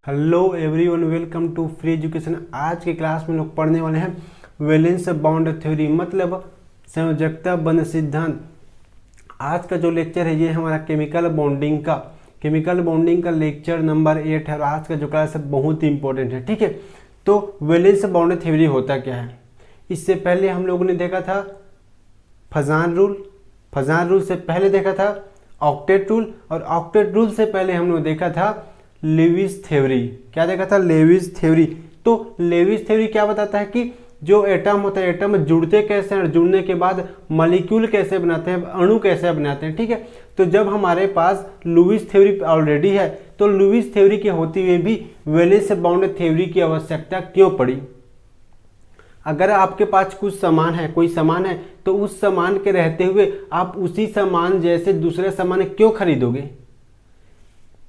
Hello everyone, welcome to free education. आज के class में लोग पढ़ने वाले हैं वैलेंस बॉन्ड थ्योरी, मतलब संयोजकता बंध सिद्धांत। आज का जो लेक्चर है ये हमारा केमिकल बॉन्डिंग का लेक्चर नंबर 8 है और आज का जो क्लास है बहुत ही इंपॉर्टेंट है। ठीक है, तो वैलेंस बॉन्ड थ्योरी होता क्या है? इससे पहले हम लोगों ने देखा था फजान रूल से पहले देखा था ऑक्टेट रूल, और ऑक्टेट रूल से पहले हम लोग देखा था लेविस थ्योरी। क्या देखा था? Lewis theory. तो लेविस थ्योरी क्या बताता है कि जो एटम होता है, एटम जुड़ते कैसे हैं, जुड़ने के बाद मॉलिक्यूल कैसे बनाते हैं, अणु कैसे बनाते हैं। ठीक है, तो जब हमारे पास लुईस थ्योरी ऑलरेडी है तो लुईस थ्योरी के होते हुए भी वैलेंस बॉन्ड थ्योरी की आवश्यकता क्यों पड़ी? अगर आपके पास कुछ सामान है, कोई सामान है, तो उस सामान के रहते हुए आप उसी सामान जैसे दूसरे सामान क्यों खरीदोगे?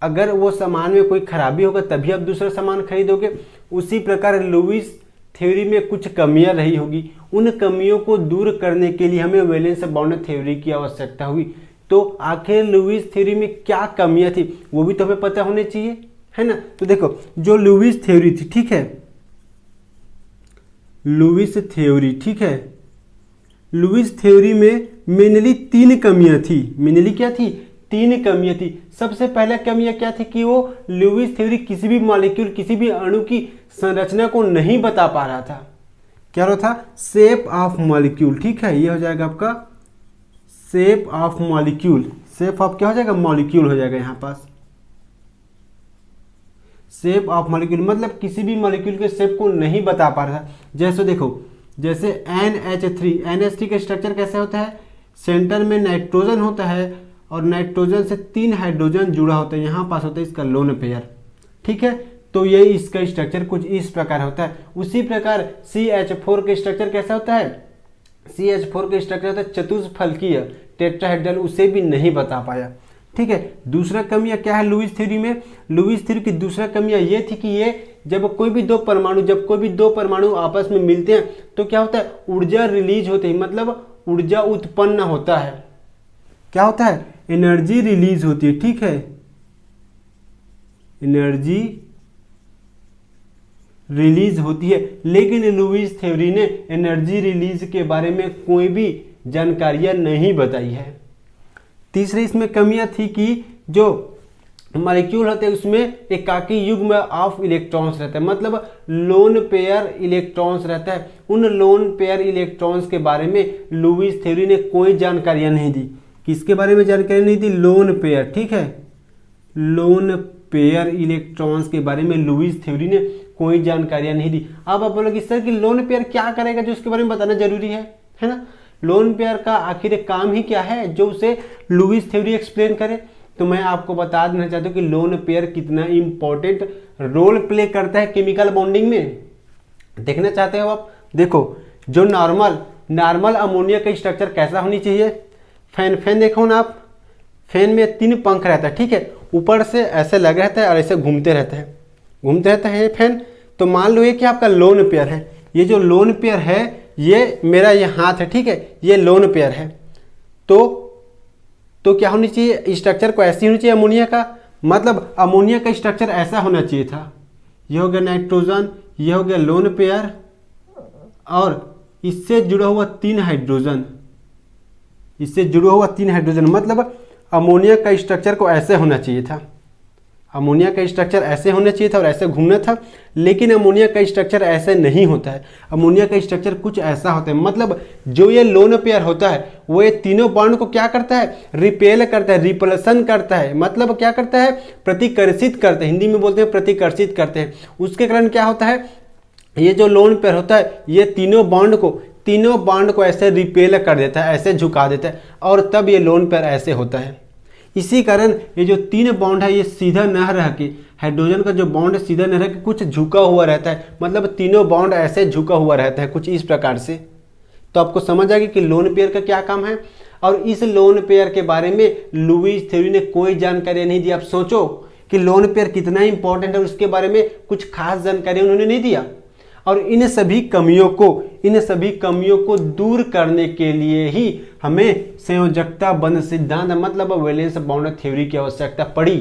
अगर वो सामान में कोई खराबी होगा तभी आप दूसरा सामान खरीदोगे। उसी प्रकार लुईस थ्योरी में कुछ कमियां रही होगी, उन कमियों को दूर करने के लिए हमें वैलेंस बॉन्ड थ्योरी की आवश्यकता हुई। तो आखिर लुईस थ्योरी में क्या कमियां थी वो भी तो हमें पता होने चाहिए, है ना? तो देखो, जो लुईस थ्योरी थी, ठीक है, लुईस थ्योरी, ठीक है, लुईस थ्योरी में मेनली तीन कमियां थी। मेनली क्या थी? तीन कमियां थी। सबसे पहला कमियां क्या थी कि वो लुईस थ्योरी किसी भी मॉलिक्यूल, किसी भी अणु की संरचना को नहीं बता पा रहा था। क्या हो रहा था? Shape of molecule. ठीक है, ये हो जाएगा आपका shape of molecule. Shape of क्या हो जाएगा? मॉलिक्यूल हो जाएगा। यहां पास शेप ऑफ मॉलिक्यूल मतलब किसी भी मॉलिक्यूल के शेप को नहीं बता पा रहा था। जैसे देखो, जैसे NH3 का स्ट्रक्चर कैसे होता है? सेंटर में नाइट्रोजन होता है और नाइट्रोजन से 3 हाइड्रोजन जुड़ा होता है, यहाँ पास होता है इसका लोन पेयर। ठीक है, तो ये इसका स्ट्रक्चर कुछ इस प्रकार होता है। उसी प्रकार CH4 का स्ट्रक्चर कैसा होता है? CH4 का स्ट्रक्चर होता है चतुष्फलकीय टेट्राहेड्रल, उसे भी नहीं बता पाया। ठीक है, दूसरा कमियां क्या है लुईस थ्योरी में? लुईस थ्योरी की दूसरा कमियां ये थी कि ये जब कोई भी दो परमाणु आपस में मिलते हैं तो क्या होता है? ऊर्जा रिलीज होती है, मतलब ऊर्जा उत्पन्न होता है। क्या होता है? एनर्जी रिलीज होती है। ठीक है, एनर्जी रिलीज होती है, लेकिन लुईस थ्योरी ने एनर्जी रिलीज के बारे में कोई भी जानकारियां नहीं बताई है। तीसरी इसमें कमियां थी कि जो मॉलिक्यूल होते हैं उसमें एकाकी युग्म ऑफ इलेक्ट्रॉन्स रहता है, मतलब लोन पेयर इलेक्ट्रॉन्स रहता है। उन लोन पेयर इलेक्ट्रॉन्स के बारे में लुईस थ्योरी ने कोई जानकारियां नहीं दी। किसके बारे में जानकारी नहीं दी? Lone pair. ठीक है, लोन पेयर इलेक्ट्रॉन्स के बारे में लुईस थ्योरी ने कोई जानकारियां नहीं दी। अब आप बोलोगे सर कि लोन पेयर क्या करेगा जो उसके बारे में बताना जरूरी है ना? लोन पेयर का आखिर काम ही क्या है जो उसे लुईस थ्योरी एक्सप्लेन करे? तो मैं आपको बता देना चाहता हूं कि लोन पेयर कितना इंपॉर्टेंट रोल प्ले करता है केमिकल बॉन्डिंग में। देखना चाहते हो आप? देखो, जो नॉर्मल अमोनिया का स्ट्रक्चर कैसा होनी चाहिए? फैन देखो ना आप, फैन में 3 पंख रहता है। ठीक है, ऊपर से ऐसे लगा रहता है और ऐसे घूमते रहता है ये फैन। तो मान लो ये कि आपका लोन पेयर है। ये जो लोन पेयर है ये मेरा ये हाथ है। ठीक है, ये लोन पेयर है। तो क्या होनी चाहिए? स्ट्रक्चर को ऐसी होनी चाहिए अमोनिया का, मतलब अमोनिया का स्ट्रक्चर ऐसा होना चाहिए था। ये हो गया नाइट्रोजन, ये हो गया लोन पेयर और इससे जुड़ा हुआ 3 हाइड्रोजन, मतलब अमोनिया का स्ट्रक्चर को ऐसे होना चाहिए था। अमोनिया का स्ट्रक्चर ऐसे होना चाहिए था और ऐसे घूमना था, लेकिन अमोनिया का स्ट्रक्चर ऐसे नहीं होता है। अमोनिया का स्ट्रक्चर कुछ ऐसा होता है, मतलब जो ये लोन पेयर होता है वो ये तीनों बॉन्ड को क्या करता है? रिपेल करता है, रिपल्सन करता है, मतलब क्या करता है? प्रतिकर्षित करते हैं। हिंदी में बोलते हैं प्रतिकर्षित करते हैं। उसके कारण क्या होता है? ये जो लोन पेयर होता है ये तीनों बॉन्ड को ऐसे रिपेल कर देता है, ऐसे झुका देता है, और तब ये लोन पेयर ऐसे होता है। इसी कारण ये जो 3 बॉन्ड है ये सीधा न रह के, हाइड्रोजन का जो बॉन्ड है सीधा न रह के कुछ झुका हुआ रहता है, मतलब तीनों बॉन्ड ऐसे झुका हुआ रहता है कुछ इस प्रकार से। तो आपको समझ आ गया कि लोन पेयर का क्या काम है। और इस लोन पेयर के बारे में लुईस थ्योरी ने कोई जानकारी नहीं दी। आप सोचो कि लोन पेयर कितना इंपॉर्टेंट है, उसके बारे में कुछ खास जानकारी उन्होंने नहीं दिया। और इन सभी कमियों को दूर करने के लिए ही हमें संयोजकता बंध सिद्धांत मतलब वैलेंस बॉन्ड थ्योरी की आवश्यकता पड़ी।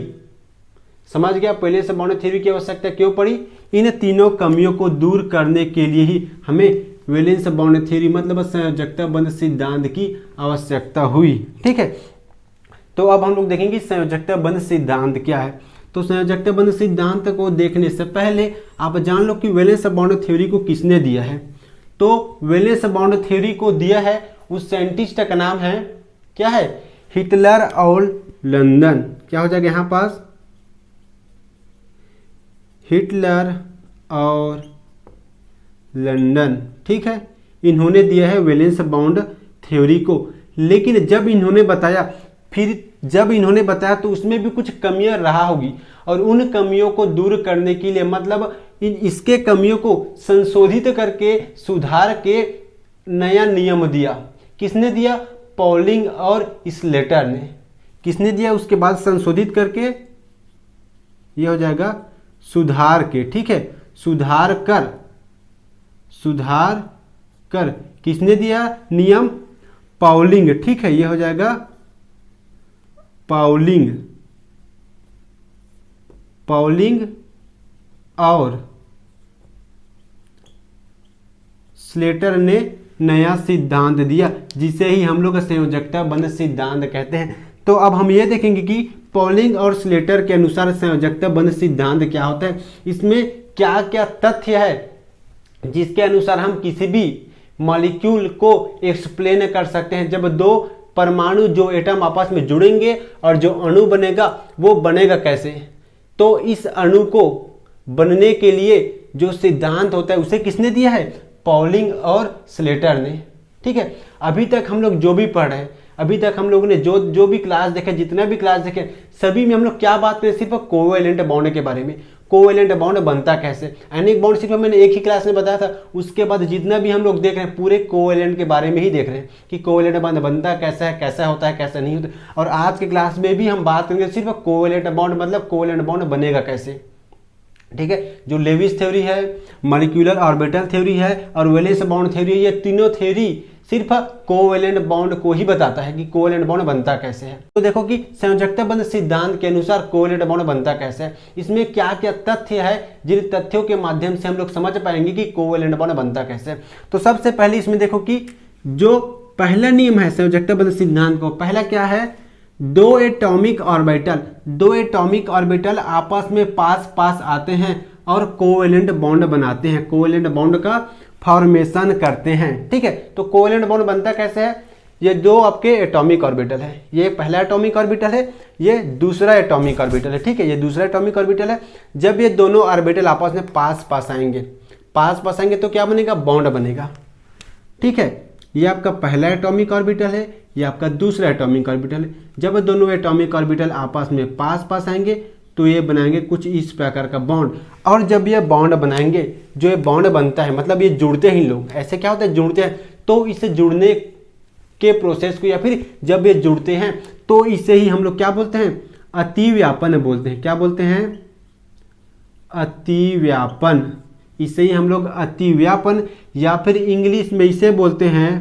समझ गया वैलेंस बॉन्ड थ्योरी की आवश्यकता क्यों पड़ी? इन तीनों कमियों को दूर करने के लिए ही हमें वैलेंस बॉन्ड थ्योरी मतलब संयोजकता बंध सिद्धांत की आवश्यकता हुई। ठीक है, तो अब हम लोग देखेंगे संयोजकता बंध सिद्धांत क्या है। तो संयोजकता बंध सिद्धांत को देखने से पहले आप जान लो कि वैलेंस बॉन्ड थ्योरी को किसने दिया है। तो वैलेंस बॉन्ड थ्योरी को दिया है उस साइंटिस्ट का नाम है, क्या है? हिटलर और लंदन। क्या हो जाएगा यहाँ पास? हिटलर और लंदन। ठीक है, इन्होंने दिया है वैलेंस बॉन्ड थ्योरी को। लेकिन जब इन्होंने बताया तो उसमें भी कुछ कमियां रहा होगी, और उन कमियों को दूर करने के लिए मतलब इसके कमियों को संशोधित करके सुधार के नया नियम दिया। किसने दिया? पॉलिंग और स्लेटर ने। किसने दिया? उसके बाद संशोधित करके ये हो जाएगा सुधार के। ठीक है, सुधार कर किसने दिया नियम? पॉलिंग। ठीक है, ये हो जाएगा पॉलिंग और स्लेटर ने नया सिद्धांत दिया, जिसे ही हम लोग संयोजकता बंध सिद्धांत कहते हैं। तो अब हम ये देखेंगे कि पॉलिंग और स्लेटर के अनुसार संयोजकता बंध सिद्धांत क्या होता है, इसमें क्या क्या तथ्य है जिसके अनुसार हम किसी भी मॉलिक्यूल को एक्सप्लेन कर सकते हैं। जब दो परमाणु जो एटम आपस में जुड़ेंगे और जो अणु बनेगा वो बनेगा कैसे, तो इस अणु को बनने के लिए जो सिद्धांत होता है उसे किसने दिया है? पॉलिंग और स्लेटर ने। ठीक है, अभी तक हम लोग जो भी पढ़ रहे हैं, अभी तक हम लोगों ने जो भी क्लास देखे, जितना भी क्लास देखे, सभी में हम लोग क्या बात करें? सिर्फ कोवेलेंट बॉन्ड के बारे में। कोवेलेंट बॉन्ड बनता कैसे? एनिक बॉन्ड सिर्फ मैंने एक ही क्लास में बताया था। उसके बाद जितना भी हम लोग देख रहे हैं पूरे कोवेलेंट के बारे में ही देख रहे हैं कि कोवेलेंट बॉन्ड बनता कैसा है, कैसा होता है, कैसा नहीं होता। और आज के क्लास में भी हम बात करेंगे सिर्फ कोवेलेंट बॉन्ड मतलब कोवेलेंट बॉन्ड बनेगा कैसे। ठीक है, जो लेविस थ्योरी है, मॉलिक्यूलर ऑर्बिटल थ्योरी है और वैलेंस बॉन्ड थ्योरी, ये तीनों थ्योरी सिर्फ कोवेलेंट बॉन्ड को ही बताता है कि कोवेलेंट बॉन्ड बनता कैसे है। तो देखो कि संयोजकता बंध सिद्धांत के अनुसार कोवेलेंट बॉन्ड बनता कैसे है, इसमें क्या क्या तथ्य है जिन तथ्यों के माध्यम से हम लोग समझ पाएंगे कि कोवेलेंट बॉन्ड बनता कैसे है। तो सबसे पहले इसमें देखो कि जो पहला नियम है संयोजकता बंध सिद्धांत को, पहला क्या है? दो एटॉमिक ऑर्बिटल आपस में पास आते हैं और कोवेलेंट बॉन्ड बनाते हैं, कोवेलेंट बॉन्ड का फॉर्मेशन करते हैं। ठीक है, तो कोवेलेंट बॉन्ड बनता कैसे है? ये दो आपके एटॉमिक ऑर्बिटल है, ये पहला एटॉमिक ऑर्बिटल है, ये दूसरा एटॉमिक ऑर्बिटल है। ठीक है, ये दूसरा एटॉमिक ऑर्बिटल है। जब ये दोनों ऑर्बिटल आपस में पास आएंगे तो क्या बनेगा? बॉन्ड बनेगा। ठीक है, ये आपका पहला एटॉमिक ऑर्बिटल है, ये आपका दूसरा एटॉमिक ऑर्बिटल है। जब दोनों एटॉमिक ऑर्बिटल आपस में पास आएंगे तो ये बनाएंगे कुछ इस प्रकार का बॉन्ड। और जब ये बॉन्ड बनाएंगे, जो ये बॉन्ड बनता है मतलब ये जुड़ते हैं लोग, ऐसे क्या होता है? जुड़ते हैं। तो इसे जुड़ने के प्रोसेस को या फिर जब ये जुड़ते हैं तो इसे ही हम लोग क्या बोलते हैं? अतिव्यापन बोलते हैं। क्या बोलते हैं? अतिव्यापन। इसे ही हम लोग अतिव्यापन या फिर इंग्लिश में इसे बोलते हैं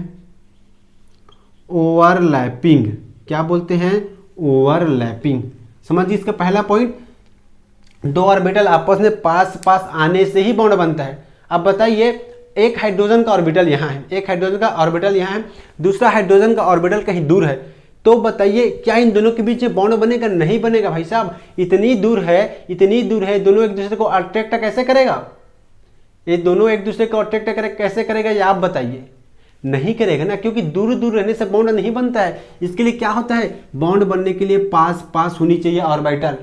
ओवरलैपिंग। क्या बोलते हैं? ओवरलैपिंग। समझिए इसका पहला पॉइंट, दो ऑर्बिटल आपस में पास आने से ही बॉन्ड बनता है। अब बताइए, एक हाइड्रोजन का ऑर्बिटल यहाँ है, एक हाइड्रोजन का ऑर्बिटल यहाँ है, दूसरा हाइड्रोजन का ऑर्बिटल कहीं दूर है, तो बताइए क्या इन दोनों के बीच में बॉन्ड बनेगा? नहीं बनेगा भाई साहब। इतनी दूर है, दोनों एक दूसरे को अट्रैक्ट कैसे करेगा? ये दोनों एक दूसरे को अट्रैक्ट कैसे करेगा ये आप बताइए। नहीं करेगा ना, क्योंकि दूर रहने से बॉन्ड नहीं बनता है। इसके लिए क्या होता है? बॉन्ड बनने के लिए पास होनी चाहिए ऑर्बिटल।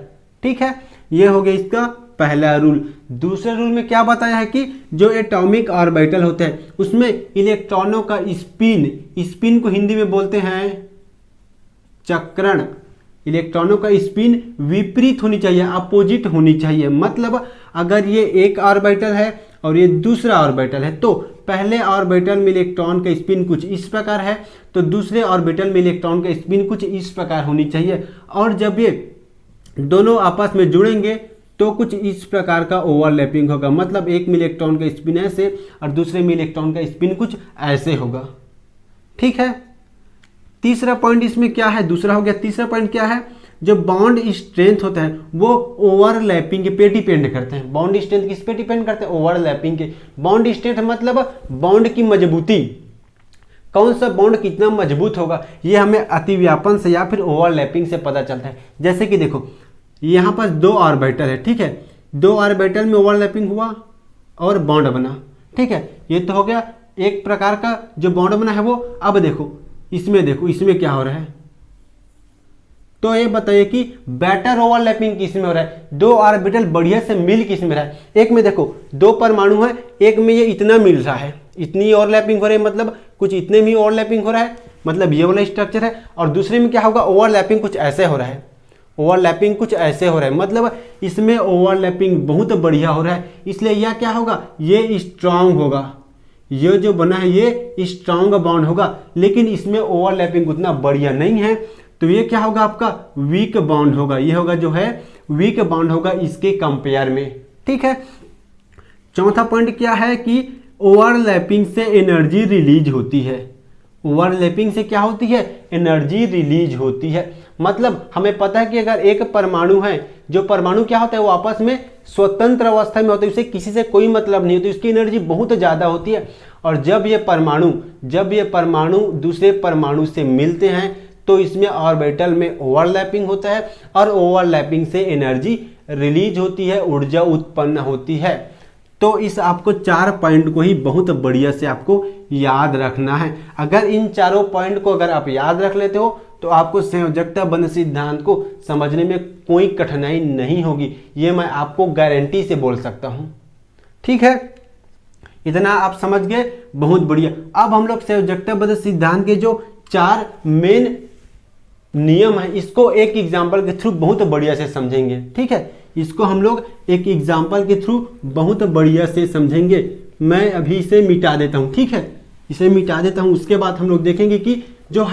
ठीक है, ये हो गया इसका पहला रूल। दूसरे रूल में क्या बताया है कि जो एटॉमिक ऑर्बिटल होते हैं उसमें इलेक्ट्रॉनों का स्पिन को हिंदी में बोलते हैं चक्रण। इलेक्ट्रॉनों का स्पिन विपरीत होनी चाहिए, अपोजिट होनी चाहिए। मतलब अगर ये एक ऑर्बिटल है और ये दूसरा ऑर्बिटल है तो पहले ऑर्बिटल में इलेक्ट्रॉन का स्पिन कुछ इस प्रकार है तो दूसरे ऑर्बिटल में इलेक्ट्रॉन का स्पिन कुछ इस प्रकार होनी चाहिए। और जब ये दोनों आपस में जुड़ेंगे तो कुछ इस प्रकार का ओवरलैपिंग होगा। मतलब एक में इलेक्ट्रॉन का स्पिन ऐसे और दूसरे में इलेक्ट्रॉन का स्पिन कुछ ऐसे होगा। ठीक है, तीसरा पॉइंट इसमें क्या है? दूसरा हो गया। तीसरा पॉइंट क्या है? जो बॉन्ड स्ट्रेंथ होता है वो ओवरलैपिंग पे डिपेंड करते हैं। बॉन्ड स्ट्रेंथ किस पे डिपेंड करते हैं? ओवरलैपिंग के। बॉन्ड स्ट्रेंथ मतलब बॉन्ड की मजबूती, कौन सा बॉन्ड कितना मजबूत होगा, ये हमें अतिव्यापन से या फिर ओवरलैपिंग से पता चलता है। जैसे कि देखो यहाँ पर 2 ऑर्बिटल है, ठीक है, 2 ऑर्बिटल में ओवरलैपिंग हुआ और बॉन्ड बना, ठीक है, ये तो हो गया एक प्रकार का जो बॉन्ड बना है वो। अब देखो इसमें क्या हो रहा है, तो ये बताइए कि बेटर ओवरलैपिंग किस में हो रहा है? 2 ऑर्बिटल बढ़िया से मिल किस में रहा है? एक में देखो 2 परमाणु है, एक में ये इतना मिल रहा है, इतनी ओवरलैपिंग हो रही है, मतलब कुछ इतने में ओवरलैपिंग हो रहा है, मतलब ये वाला स्ट्रक्चर है। और दूसरे में क्या होगा? ओवरलैपिंग कुछ ऐसे हो रहा है, ओवरलैपिंग कुछ ऐसे हो रहा है, मतलब इसमें ओवरलैपिंग बहुत बढ़िया हो रहा है, इसलिए यह क्या होगा? ये स्ट्रांग होगा, ये जो बना है ये स्ट्रांग बॉन्ड होगा। लेकिन इसमें ओवरलैपिंग उतना बढ़िया नहीं है, तो ये क्या होगा? आपका वीक बॉन्ड होगा, ये होगा जो है वीक बॉन्ड होगा इसके कंपेयर में, ठीक है। चौथा पॉइंट क्या है कि ओवरलैपिंग से एनर्जी रिलीज होती है। ओवरलैपिंग से क्या होती है? एनर्जी रिलीज होती है। मतलब हमें पता है कि अगर एक परमाणु है, जो परमाणु क्या होता है वो आपस में स्वतंत्र अवस्था में होता है, उसे किसी से कोई मतलब नहीं होती, उसकी एनर्जी बहुत ज़्यादा होती है। और जब ये परमाणु दूसरे परमाणु से मिलते हैं तो इसमें ऑर्बिटल में ओवरलैपिंग होता है और ओवरलैपिंग से एनर्जी रिलीज होती है, ऊर्जा उत्पन्न होती है। तो इस आपको 4 पॉइंट को ही बहुत बढ़िया से आपको याद रखना है। अगर इन चारों पॉइंट को अगर आप याद रख लेते हो तो आपको संयोजकता बंध सिद्धांत को समझने में कोई कठिनाई नहीं होगी, ये मैं आपको गारंटी से बोल सकता हूं, ठीक है। इतना आप समझ गए, बहुत बढ़िया। अब हम लोग संयोजकता बंध सिद्धांत के जो 4 मेन नियम है इसको एक एग्जाम्पल के थ्रू बहुत बढ़िया से समझेंगे, ठीक है। इसको हम लोग एक एग्जाम्पल के थ्रू बहुत बढ़िया से समझेंगे। मैं अभी इसे मिटा देता हूं, ठीक है, इसे मिटा देता हूं। उसके बाद हम लोग देखेंगे कि जो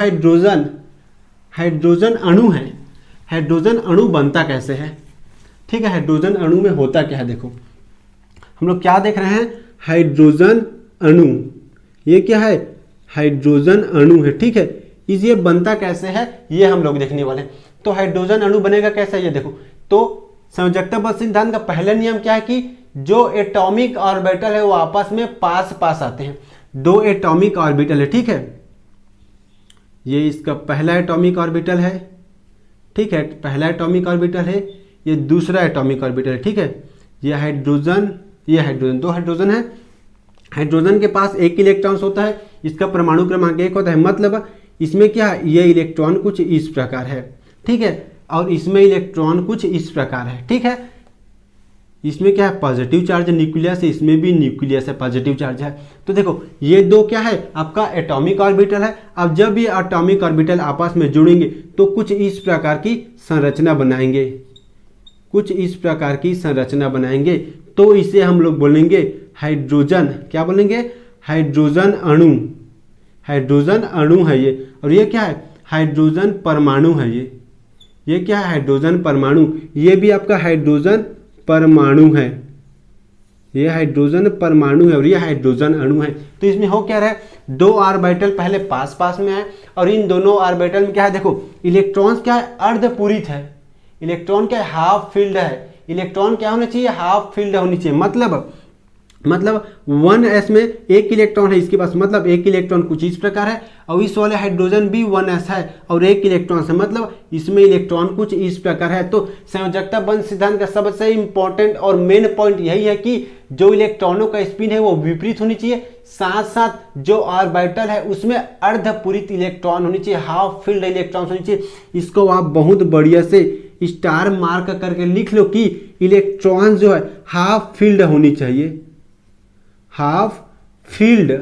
हाइड्रोजन अणु है, हाइड्रोजन अणु बनता कैसे है, ठीक है। हाइड्रोजन अणु में होता क्या है? देखो हम लोग क्या देख रहे हैं? हाइड्रोजन अणु, ये क्या है? हाइड्रोजन अणु है, ठीक है। ये बनता कैसे है ये हम लोग देखने वाले हैं। तो हाइड्रोजन अणु बनेगा कैसे, ये देखो। तो संयोजकता बंध सिद्धांत का पहला नियम क्या है कि जो एटॉमिक ऑर्बिटल है वो आपस में पास आते हैं। 2 एटॉमिक ऑर्बिटल है, ठीक है, ये इसका पहला एटॉमिक ऑर्बिटल है, ठीक है, पहला एटॉमिक ऑर्बिटल है, ये दूसरा एटॉमिक ऑर्बिटल है, ठीक है। ये हाइड्रोजन 2 हाइड्रोजन है। हाइड्रोजन के पास 1 इलेक्ट्रॉन होता है, इसका परमाणु क्रमांक 1 होता है, मतलब इसमें क्या है? ये इलेक्ट्रॉन कुछ इस प्रकार है, ठीक है, और इसमें इलेक्ट्रॉन कुछ इस प्रकार है, ठीक है। इसमें क्या है? पॉजिटिव चार्ज न्यूक्लियस है, इसमें भी न्यूक्लियस है, पॉजिटिव चार्ज है। तो देखो ये 2 क्या है? आपका एटॉमिक ऑर्बिटल है। अब जब ये एटॉमिक ऑर्बिटल आपस में जुड़ेंगे तो कुछ इस प्रकार की संरचना बनाएंगे, कुछ इस प्रकार की संरचना बनाएंगे। तो इसे हम लोग बोलेंगे हाइड्रोजन, क्या बोलेंगे? हाइड्रोजन अणु। हाइड्रोजन अणु है ये, और ये क्या है? हाइड्रोजन परमाणु है ये क्या है? हाइड्रोजन परमाणु। ये भी आपका हाइड्रोजन परमाणु है, ये हाइड्रोजन परमाणु है और ये हाइड्रोजन अणु है। तो इसमें हो क्या रहा है? 2 ऑर्बिटल पहले पास में है और इन दोनों ऑर्बिटल में क्या है? देखो इलेक्ट्रॉन्स क्या है? अर्धपूरित है। इलेक्ट्रॉन क्या है? हाफ फील्ड है। इलेक्ट्रॉन क्या होना चाहिए? हाफ फील्ड होनी चाहिए। मतलब 1s में 1 इलेक्ट्रॉन है इसके पास, मतलब 1 इलेक्ट्रॉन कुछ इस प्रकार है, और इस वाले हाइड्रोजन भी 1s है और 1 इलेक्ट्रॉन है, मतलब इसमें इलेक्ट्रॉन कुछ इस प्रकार है। तो संयोजकता बंध सिद्धांत का सबसे इंपॉर्टेंट और मेन पॉइंट यही है कि जो इलेक्ट्रॉनों का स्पिन है वो विपरीत होनी चाहिए, साथ साथ जो ऑर्बिटल है उसमें अर्धपूरित इलेक्ट्रॉन होनी चाहिए, हाफ फील्ड इलेक्ट्रॉन होनी चाहिए। इसको आप बहुत बढ़िया से स्टार मार्क करके लिख लो कि इलेक्ट्रॉन जो है हाफ फील्ड होनी चाहिए, हाफ फील्ड,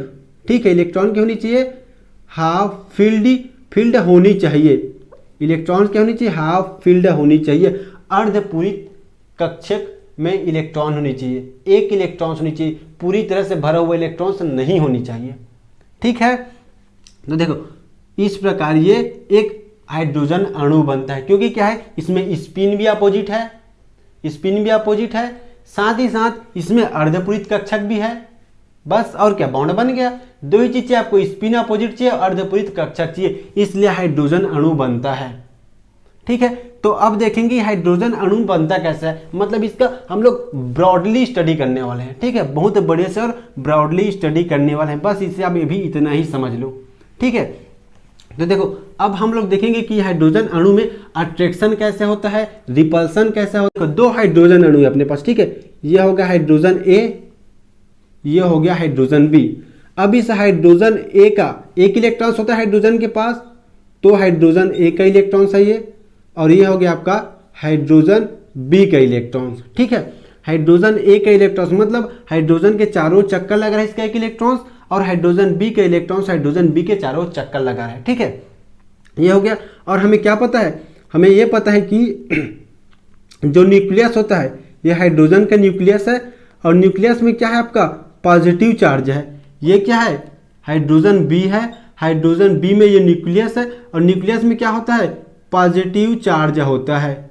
ठीक है। इलेक्ट्रॉन क्या होनी चाहिए? हाफ फील्ड होनी चाहिए। इलेक्ट्रॉन क्या होनी चाहिए? हाफ फील्ड होनी चाहिए। अर्धपूरित कक्षक में इलेक्ट्रॉन होनी चाहिए, 1 इलेक्ट्रॉन होनी चाहिए, पूरी तरह से भरा हुआ इलेक्ट्रॉन नहीं होनी चाहिए, ठीक है। तो देखो इस प्रकार ये एक हाइड्रोजन अणु बनता है, क्योंकि क्या है? इसमें स्पिन भी अपोजिट है, साथ ही साथ इसमें अर्धपूरित कक्षक भी है, बस और क्या? बॉन्ड बन गया। 2 ही चीज चाहिए आपको, स्पिन अपोजिट चाहिए, अर्धपूरित कक्षक चाहिए, इसलिए हाइड्रोजन अणु बनता है, ठीक है। तो अब देखेंगे हाइड्रोजन अणु बनता कैसा है, मतलब इसका हम लोग ब्रॉडली स्टडी करने वाले हैं। ठीक है, बहुत बढ़िया से और ब्रॉडली स्टडी करने वाले हैं, बस इसे आप ये भी इतना ही समझ लो। ठीक है, तो देखो अब हम लोग देखेंगे कि हाइड्रोजन अणु में अट्रैक्शन कैसे होता है, रिपल्सन कैसे होता है। दो हाइड्रोजन अणु है अपने पास। ठीक है, यह हो गया हाइड्रोजन ए, यह हो गया हाइड्रोजन बी। अब इस हाइड्रोजन ए का एक इलेक्ट्रॉन होता है हाइड्रोजन के पास, तो हाइड्रोजन ए का इलेक्ट्रॉन सही है, और यह हो गया आपका हाइड्रोजन बी का इलेक्ट्रॉन। ठीक है, हाइड्रोजन ए का इलेक्ट्रॉन मतलब हाइड्रोजन के चारों चक्कर लग रहा है इसका एक इलेक्ट्रॉन, और हाइड्रोजन बी का इलेक्ट्रॉन हाइड्रोजन बी के चारों चक्कर लगा रहा है। ठीक है, ये हो गया। और हमें क्या पता है, हमें यह पता है कि जो न्यूक्लियस होता है यह हाइड्रोजन का न्यूक्लियस है, और न्यूक्लियस में क्या है आपका पॉजिटिव चार्ज है। ये क्या है, हाइड्रोजन बी है, हाइड्रोजन बी में ये न्यूक्लियस है, और न्यूक्लियस में क्या होता है पॉजिटिव चार्ज होता है,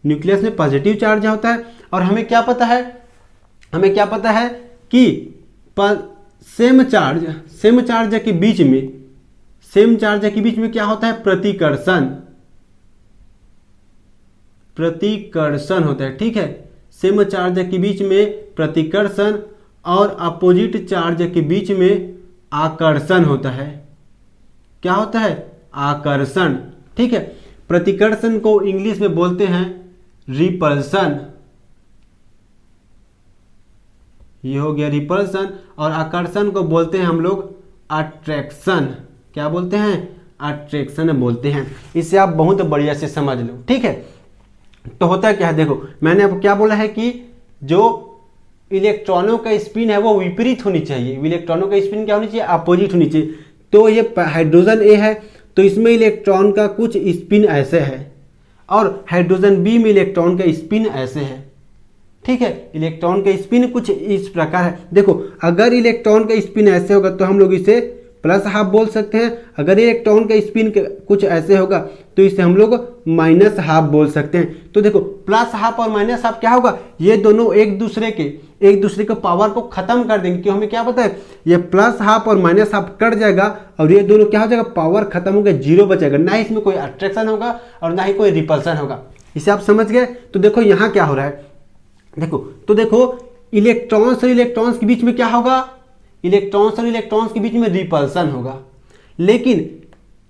न्यूक्लियस में पॉजिटिव चार्ज होता है। और हमें क्या पता है, हमें क्या पता है कि सेम चार्ज के बीच में, सेम चार्ज के बीच में क्या होता है प्रतिकर्षण, प्रतिकर्षण होता है। ठीक है, सेम चार्ज के बीच में प्रतिकर्षण और अपोजिट चार्ज के बीच में आकर्षण होता है। क्या होता है आकर्षण। ठीक है, प्रतिकर्षण को इंग्लिश में बोलते हैं रिपल्सन, ये हो गया रिपल्सन, और आकर्षण को बोलते हैं हम लोग अट्रैक्शन। क्या बोलते हैं अट्रैक्शन बोलते हैं। इसे आप बहुत बढ़िया से समझ लो। ठीक है, तो होता क्या है, देखो मैंने आपको क्या बोला है कि जो इलेक्ट्रॉनों का स्पिन है वो विपरीत होनी चाहिए, इलेक्ट्रॉनों का स्पिन क्या होनी चाहिए अपोजिट होनी चाहिए। तो ये हाइड्रोजन ए है तो इसमें इलेक्ट्रॉन का कुछ स्पिन ऐसे है, और हाइड्रोजन बी में इलेक्ट्रॉन का स्पिन ऐसे है। ठीक है, इलेक्ट्रॉन का स्पिन कुछ इस प्रकार है। देखो अगर इलेक्ट्रॉन का स्पिन ऐसे होगा तो हम लोग इसे प्लस हाफ बोल सकते हैं, अगर इलेक्ट्रॉन का स्पिन कुछ ऐसे होगा तो इसे हम लोग माइनस हाफ बोल सकते हैं। तो देखो प्लस हाफ और माइनस हाफ क्या होगा, ये दोनों एक दूसरे के पावर को खत्म कर देंगे। क्यों, हमें क्या पता है ये प्लस हाफ और माइनस हाफ कट जाएगा, और ये दोनों क्या हो जाएगा पावर खत्म हो गया, जीरो बचेगा, ना ही इसमें कोई अट्रैक्शन होगा और ना ही कोई रिपल्सन होगा। इसे आप समझ गए। तो देखो यहाँ क्या हो रहा है, देखो इलेक्ट्रॉन्स और इलेक्ट्रॉन्स के बीच में क्या होगा, इलेक्ट्रॉन्स और इलेक्ट्रॉन्स के बीच में रिपल्सन होगा। लेकिन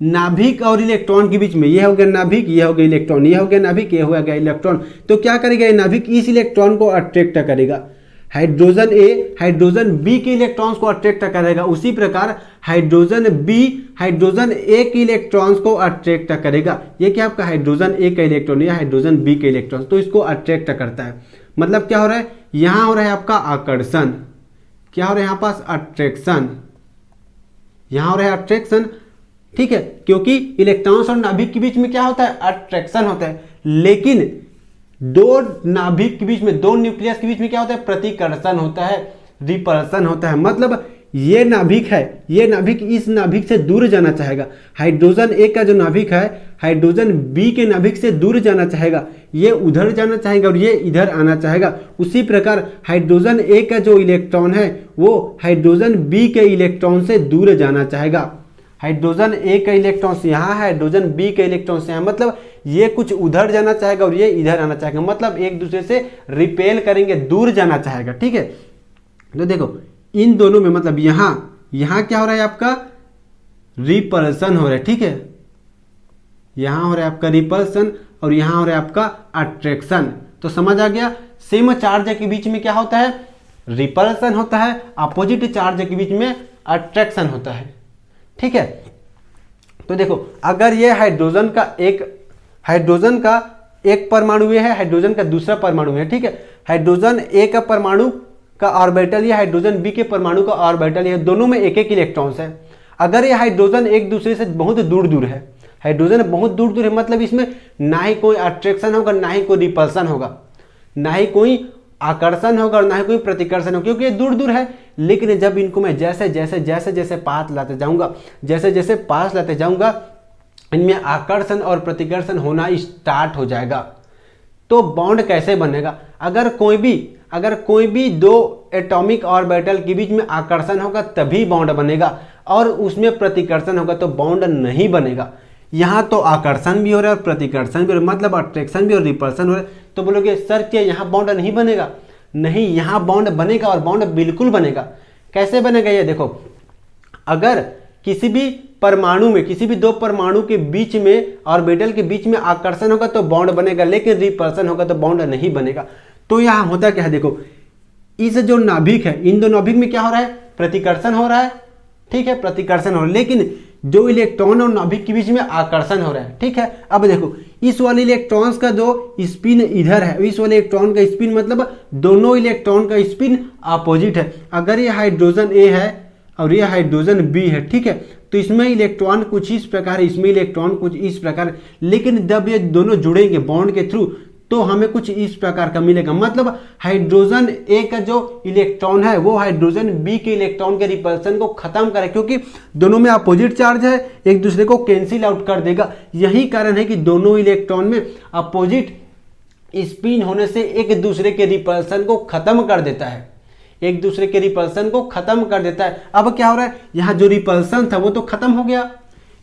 नाभिक और इलेक्ट्रॉन के बीच में, यह हो गया नाभिक, यह हो गया इलेक्ट्रॉन, यह हो गया नाभिक, यह हो गया इलेक्ट्रॉन, तो क्या करेगा ये नाभिक इस इलेक्ट्रॉन को अट्रैक्ट करेगा, हाइड्रोजन ए हाइड्रोजन बी के इलेक्ट्रॉन्स को अट्रैक्ट करेगा। उसी प्रकार हाइड्रोजन बी हाइड्रोजन ए के इलेक्ट्रॉन्स को अट्रैक्ट करेगा। ये क्या आपका हाइड्रोजन ए का इलेक्ट्रॉन या हाइड्रोजन बी के इलेक्ट्रॉन, तो इसको अट्रैक्ट करता है। मतलब क्या हो रहा है, यहां हो रहा है आपका आकर्षण, क्या हो रहा है यहाँ पास अट्रैक्शन, यहां हो रहा है अट्रैक्शन। ठीक है, क्योंकि इलेक्ट्रॉन्स और नाभिक के बीच में क्या होता है अट्रैक्शन होता है, लेकिन दो नाभिक के बीच में, दो न्यूक्लियस के बीच में क्या होता है प्रतिकर्षण होता है, रिपल्सन होता है। मतलब ये नाभिक है, ये नाभिक इस नाभिक से दूर जाना चाहेगा, हाइड्रोजन ए का जो नाभिक है हाइड्रोजन बी के नाभिक से दूर जाना चाहेगा, ये उधर जाना चाहेगा और ये इधर आना चाहेगा। उसी प्रकार हाइड्रोजन ए का जो इलेक्ट्रॉन है वो हाइड्रोजन बी के इलेक्ट्रॉन से दूर जाना चाहेगा। हाइड्रोजन ए का इलेक्ट्रॉन यहाँ है, हाइड्रोजन बी के इलेक्ट्रॉन से यहाँ, मतलब ये कुछ उधर जाना चाहेगा और ये इधर आना चाहेगा, मतलब एक दूसरे से रिपेल करेंगे, दूर जाना चाहेगा। ठीक है, तो देखो इन दोनों में मतलब यहाँ क्या हो रहा है आपका रिपल्सन हो रहा है। ठीक है, यहाँ हो रहा है आपका रिपल्सन और यहाँ हो रहा है आपका अट्रैक्शन। तो समझ आ गया, सेम चार्ज के बीच में क्या होता है रिपल्सन होता है, अपोजिट चार्ज के बीच में अट्रैक्शन होता है। ठीक है, तो देखो अगर ये हाइड्रोजन का एक परमाणु है, हाइड्रोजन का दूसरा परमाणु है। ठीक है, हाइड्रोजन ए का परमाणु का ऑर्बिटल या हाइड्रोजन बी के परमाणु का ऑर्बिटल है, दोनों में एक एक इलेक्ट्रॉन्स है। अगर ये हाइड्रोजन एक दूसरे से बहुत दूर दूर है, हाइड्रोजन बहुत दूर दूर है, मतलब इसमें ना ही कोई अट्रैक्शन होगा, ना ही कोई रिपल्सन होगा, ना ही कोई आकर्षण होगा और ना ही कोई प्रतिकर्षण होगा, क्योंकि ये दूर दूर है। लेकिन जब इनको मैं जैसे जैसे पास लाते जाऊंगा इनमें आकर्षण और प्रतिकर्षण होना स्टार्ट हो जाएगा। तो बॉन्ड कैसे बनेगा, अगर कोई भी दो एटॉमिक ऑर्बिटल के बीच में आकर्षण होगा तभी बॉन्ड बनेगा, और उसमें प्रतिकर्षण होगा तो बॉन्ड नहीं बनेगा। यहाँ तो आकर्षण भी हो रहा है और प्रतिकर्षण भी हो रहा है, मतलब अट्रैक्शन भी और रिपल्सन हो रहा है। तो बोलोगे सर क्या यहाँ बॉन्ड नहीं बनेगा? नहीं, यहाँ बॉन्ड बनेगा और बॉन्ड बिल्कुल बनेगा। कैसे बनेगा ये देखो, अगर किसी भी परमाणु में, किसी भी दो परमाणु के बीच में ऑर्बिटल के बीच में आकर्षण होगा तो बॉन्ड बनेगा, लेकिन रिपल्सन होगा तो बॉन्ड नहीं बनेगा। तो यहाँ होता क्या है देखो, इस जो नाभिक है, इन दो नाभिक में क्या हो रहा है? प्रतिकर्षण हो रहा है, ठीक है, प्रतिकर्षण हो रहा है, लेकिन जो इलेक्ट्रॉन और नाभिक के बीच में आकर्षण हो रहा है, ठीक है। अब देखो इस वाले इलेक्ट्रॉन्स का जो स्पिन इधर है, इस वाले इलेक्ट्रॉन का स्पिन मतलब दोनों इलेक्ट्रॉन का स्पिन अपोजिट है। अगर ये हाइड्रोजन ए है और ये हाइड्रोजन बी है, ठीक है, तो इसमें इलेक्ट्रॉन कुछ इस प्रकार है, इसमें इलेक्ट्रॉन कुछ इस प्रकार है, लेकिन जब ये दोनों जुड़ेंगे बॉन्ड के थ्रू तो हमें कुछ इस प्रकार का मिलेगा। मतलब हाइड्रोजन ए का जो इलेक्ट्रॉन है वो हाइड्रोजन बी के इलेक्ट्रॉन के रिपल्सन को खत्म करे, क्योंकि दोनों में अपोजिट चार्ज है, एक दूसरे को कैंसिल आउट कर देगा। यही कारण है कि दोनों इलेक्ट्रॉन में अपोजिट स्पिन होने से एक दूसरे के रिपल्सन को खत्म कर देता है, एक दूसरे के रिपल्सन को खत्म कर देता है। अब क्या हो रहा है, यहाँ जो रिपल्सन था वो तो खत्म हो गया,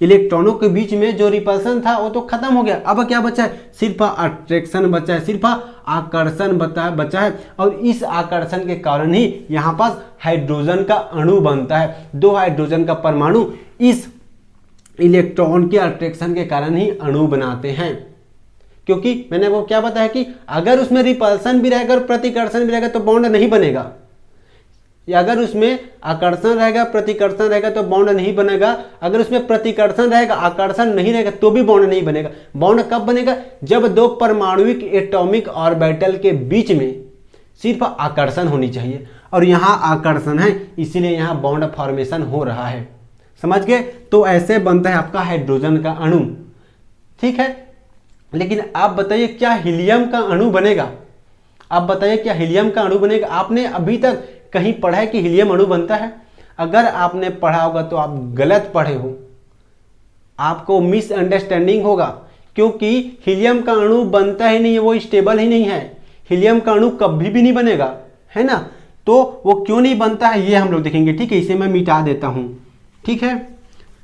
इलेक्ट्रॉनों के बीच में जो रिपल्सन था वो तो खत्म हो गया। अब क्या बचा है? सिर्फ अट्रैक्शन बचा है, सिर्फ आकर्षण बचा है, और इस आकर्षण के कारण ही यहाँ पास हाइड्रोजन का अणु बनता है। दो हाइड्रोजन का परमाणु इस इलेक्ट्रॉन के अट्रैक्शन के कारण ही अणु बनाते हैं, क्योंकि मैंने वो क्या बताया कि अगर उसमें रिपल्सन भी रहेगा और प्रतिकर्षण भी रहेगा तो बॉन्ड नहीं बनेगा, या अगर उसमें आकर्षण रहेगा प्रतिकर्षण रहेगा तो बॉन्ड नहीं बनेगा, अगर उसमें प्रतिकर्षण रहेगा आकर्षण नहीं रहेगा तो भी बॉन्ड नहीं बनेगा। बॉन्ड कब बनेगा? जब दो परमाणुविक एटॉमिक ऑर्बिटल के बीच में सिर्फ आकर्षण होनी चाहिए, और यहाँ आकर्षण है इसीलिए यहाँ बॉन्ड फॉर्मेशन हो रहा है। समझ गए? तो ऐसे बनता है आपका हाइड्रोजन का अणु, ठीक है। लेकिन आप बताइए क्या हीलियम का अणु बनेगा? आप बताइए क्या हीलियम का अणु बनेगा? आपने अभी तक कहीं पढ़ा है कि हीलियम अणु बनता है? अगर आपने पढ़ा होगा तो आप गलत पढ़े हो, आपको मिसअंडरस्टैंडिंग होगा, क्योंकि हीलियम का अणु बनता ही नहीं है, वो स्टेबल ही नहीं है। हीलियम का अणु कभी भी नहीं बनेगा, है ना। तो वो क्यों नहीं बनता है ये हम लोग देखेंगे, ठीक है। इसे मैं मिटा देता हूं, ठीक है।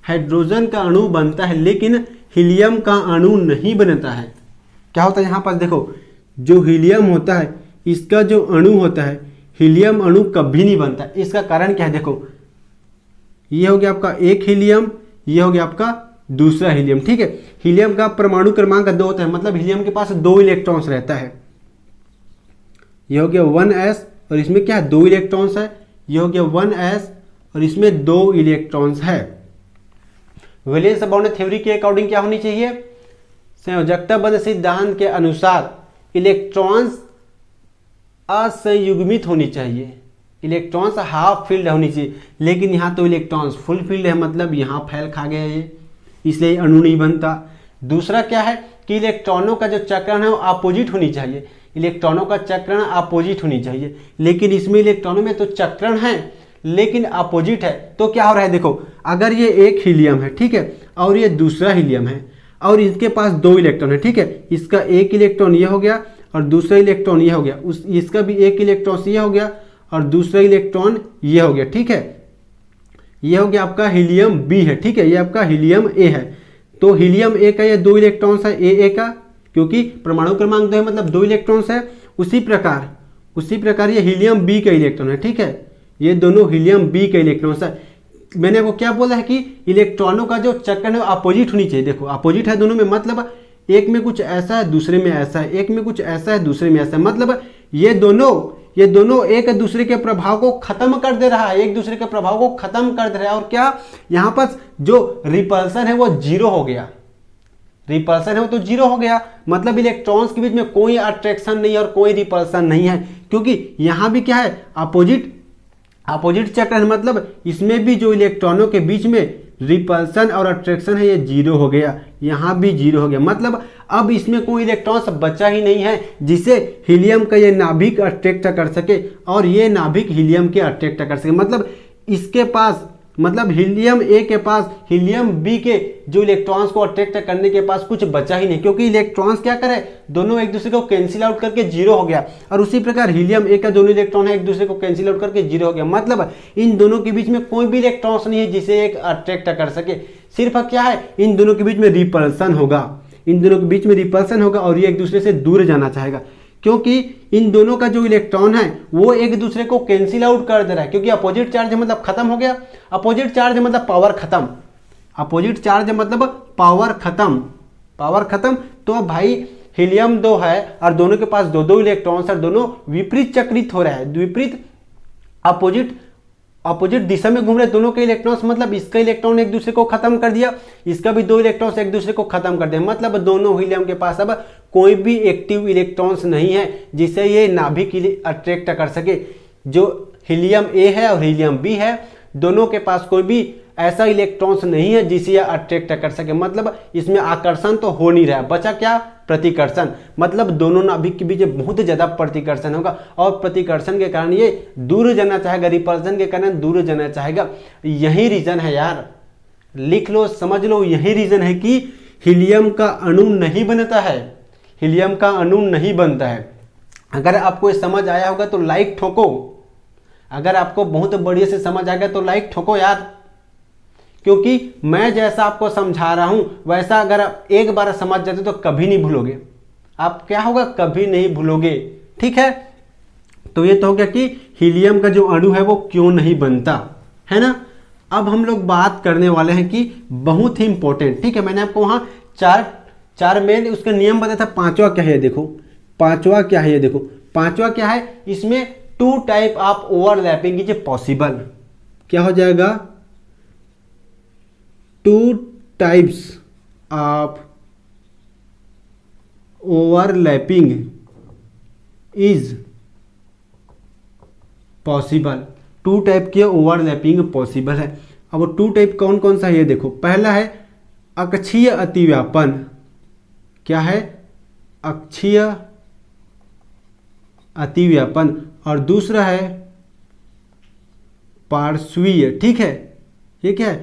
हाइड्रोजन का अणु बनता है लेकिन हीलियम का अणु नहीं बनता है। क्या होता है यहाँ पर देखो, जो हीलियम होता है इसका जो अणु होता है, हीलियम अणु कभी नहीं बनता। इसका कारण क्या है देखो, ये हो गया आपका एक हीलियम, ये हो गया आपका दूसरा हीलियम, ठीक है। हीलियम का परमाणु क्रमांक 2 होता है, मतलब हीलियम के पास 2 इलेक्ट्रॉन्स रहता है। ये हो गया 1s और इसमें क्या है 2 इलेक्ट्रॉन्स है। ये हो गया 1s और इसमें 2 इलेक्ट्रॉन्स है। वैलेंस बॉन्ड थ्योरी के अकॉर्डिंग क्या होनी चाहिए? संयोजकता बंध सिद्धांत के अनुसार इलेक्ट्रॉन्स असंयुग्मित होनी चाहिए, इलेक्ट्रॉन्स हाफ फील्ड होनी चाहिए, लेकिन यहाँ तो इलेक्ट्रॉन्स फुल फील्ड है, मतलब यहाँ फैल खा गया ये, इसलिए अणु नहीं बनता। दूसरा क्या है कि इलेक्ट्रॉनों का जो चक्रण है वो अपोजिट होनी चाहिए, इलेक्ट्रॉनों का चक्रण अपोजिट होनी चाहिए, लेकिन इसमें इलेक्ट्रॉनों में तो चक्रण है लेकिन अपोजिट है। तो क्या हो रहा है देखो, अगर ये एक हीलियम है, ठीक है, और ये दूसरा हीलियम है और इसके पास 2 इलेक्ट्रॉन है, ठीक है, इसका एक इलेक्ट्रॉन ये हो गया और दूसरा इलेक्ट्रॉन ये हो गया, इसका भी एक इलेक्ट्रॉन ये हो गया और दूसरा इलेक्ट्रॉन ये हो गया, ठीक है। ये हो गया आपका हीलियम बी है, ठीक है, ये आपका हीलियम ए है। तो हीलियम ए का ये 2 इलेक्ट्रॉन्स है, ए का, क्योंकि परमाणु क्रमांक 2 है मतलब 2 इलेक्ट्रॉन्स है। उसी प्रकार ये हीलियम बी का इलेक्ट्रॉन है, ठीक है, ये दोनों हीलियम बी का इलेक्ट्रॉन्स है। मैंने वो क्या बोला है कि इलेक्ट्रॉनों का जो चक्रण है अपोजिट होनी चाहिए। देखो अपोजिट है दोनों में, मतलब एक में कुछ ऐसा है दूसरे में ऐसा है, एक में कुछ ऐसा है दूसरे में ऐसा है, मतलब ये दोनों एक दूसरे के प्रभाव को खत्म कर दे रहा है, एक दूसरे के प्रभाव को खत्म कर दे रहा है। और क्या यहाँ पर जो रिपल्सन है वो 0 हो गया, रिपल्सन है वो तो 0 हो गया, मतलब इलेक्ट्रॉन्स के बीच में कोई अट्रैक्शन नहीं है और कोई रिपल्सन नहीं है, क्योंकि यहाँ भी क्या है अपोजिट चक्र है, मतलब इसमें भी जो इलेक्ट्रॉनों के बीच में रिपल्सन और अट्रैक्शन है ये 0 हो गया, यहाँ भी 0 हो गया, मतलब अब इसमें कोई इलेक्ट्रॉन्स बचा ही नहीं है जिसे हीलियम का ये नाभिक अट्रैक्ट कर सके और ये नाभिक हीलियम के अट्रैक्ट कर सके। मतलब इसके पास मतलब हीलियम ए के पास हीलियम बी के जो इलेक्ट्रॉन्स को अट्रैक्ट करने के पास कुछ बचा ही नहीं, क्योंकि इलेक्ट्रॉन्स क्या करे, दोनों एक दूसरे को कैंसिल आउट करके जीरो हो गया। और उसी प्रकार हीलियम ए का दोनों इलेक्ट्रॉन है एक दूसरे को कैंसिल आउट करके जीरो हो गया। मतलब इन दोनों के बीच में कोई भी इलेक्ट्रॉन्स नहीं है जिसे एक अट्रैक्ट कर सके। सिर्फ क्या है, इन दोनों के बीच में रिपल्सन होगा, इन दोनों के बीच में रिपल्सन होगा और ये एक दूसरे से दूर जाना चाहेगा, क्योंकि इन दोनों का जो इलेक्ट्रॉन है वो एक दूसरे को कैंसिल आउट कर दे रहा है, क्योंकि अपोजिट चार्ज मतलब खत्म हो गया। अपोजिट चार्ज मतलब पावर खत्म, अपोजिट चार्ज मतलब पावर खत्म, पावर खत्म। तो भाई हीलियम 2 है और दोनों के पास 2-2 इलेक्ट्रॉन्स और दोनों विपरीत चक्रित हो रहा है, विपरीत अपोजिट दिशा में घूम रहे दोनों के इलेक्ट्रॉन्स। मतलब इसका इलेक्ट्रॉन एक दूसरे को खत्म कर दिया, इसका भी 2 इलेक्ट्रॉन्स एक दूसरे को खत्म कर दिया। मतलब दोनों हीलियम के पास अब कोई भी एक्टिव इलेक्ट्रॉन्स नहीं है जिसे ये नाभिक के लिए अट्रैक्ट कर सके। जो हीलियम ए है और हीलियम बी है, दोनों के पास कोई भी ऐसा इलेक्ट्रॉन्स नहीं है जिसे यह अट्रैक्ट कर सके। मतलब इसमें आकर्षण तो हो नहीं रहा है, बचा क्या, प्रतिकर्षण। मतलब दोनों नाभिक के बीच बहुत ज्यादा प्रतिकर्षण होगा और प्रतिकर्षण के कारण ये दूर जाना चाहेगा, रिपल्सन के कारण दूर जाना चाहेगा। यही रीजन है यार, लिख लो समझ लो, यही रीजन है कि हीलियम का अणु नहीं बनता है, हीलियम का अणु नहीं बनता है। अगर आपको ये समझ आया होगा तो लाइक ठोको, अगर आपको बहुत बढ़िया से समझ आ गया तो लाइक ठोको यार, क्योंकि मैं जैसा आपको समझा रहा हूं वैसा अगर आप एक बार समझ जाते तो कभी नहीं भूलोगे। आप क्या होगा, कभी नहीं भूलोगे। ठीक है, तो ये तो हो गया कि हीलियम का जो अणु है वो क्यों नहीं बनता, है ना। अब हम लोग बात करने वाले हैं कि बहुत ही इंपॉर्टेंट, ठीक है, मैंने आपको वहां चार में उसका नियम बताया था। पांचवा क्या है देखो, पांचवा क्या है ये देखो, पांचवा क्या है, इसमें 2 type of overlapping is possible. क्या हो जाएगा, 2 types of overlapping is possible. 2 type की ओवरलैपिंग पॉसिबल है। अब वो 2 टाइप कौन कौन सा है ये देखो। पहला है अक्षीय अतिव्यापन, क्या है, अक्षीय अतिव्यापन, और दूसरा है पार्श्वीय। ठीक है, ये क्या है,